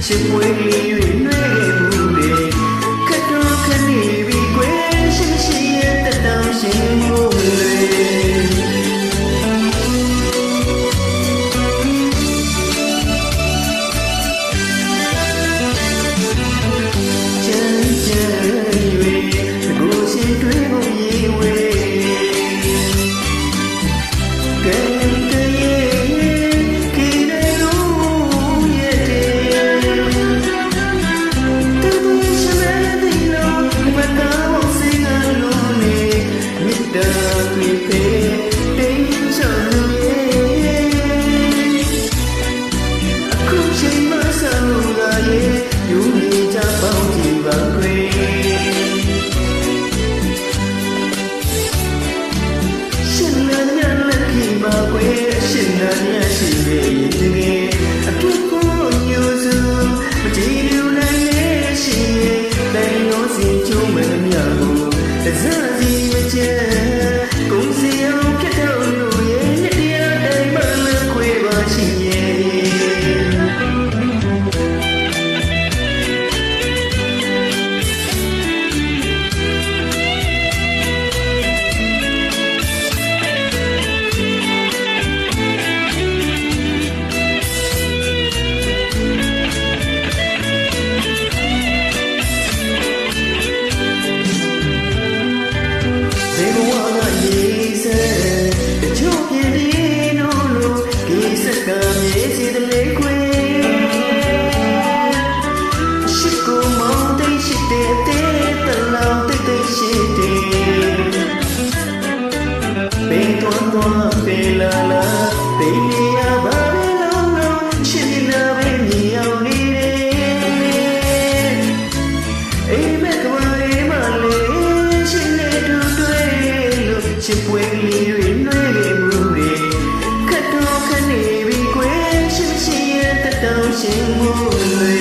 ချစ်ပွေးလေးတွေနှွဲခဲ့မှုတွေခက်တော့ခက်နေပြီကွယ်ရှိရှိရဲ့တက်တောင်ရှင်မို့လေချစ်ပွေးလေးတွေနှွဲခဲ့မှုတွေခက်တော့ခက်နေပြီကွယ်ရှိရှိရဲ့တက်တောင်ရှင်မို့လေ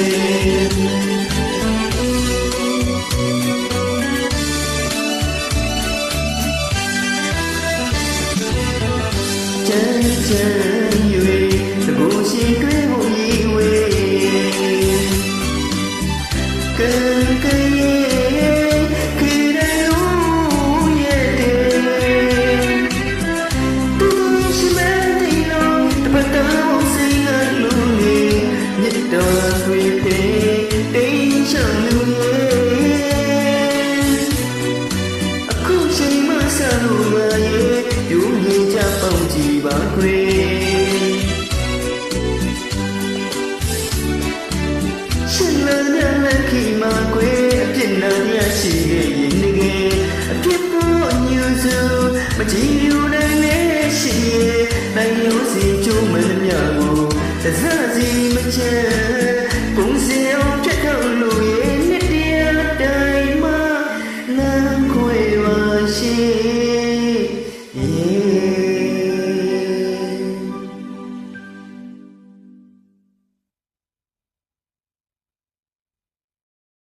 ချမ်းချမ်းရွေတကူရှင်တွေ့ဖို့ရည်ဝေကံကံရှင်လာတဲ့လက်ခီမှာကွယ်အပြစ်နာရရှိရဲ့ရင်ငယ်အပြစ်ပေါ်ညူစုမကြည့်ယူနိုင်နဲ့ရှိရဲ့နိုင်လို့စီကျုံးမမြကိုတစစီမချဲ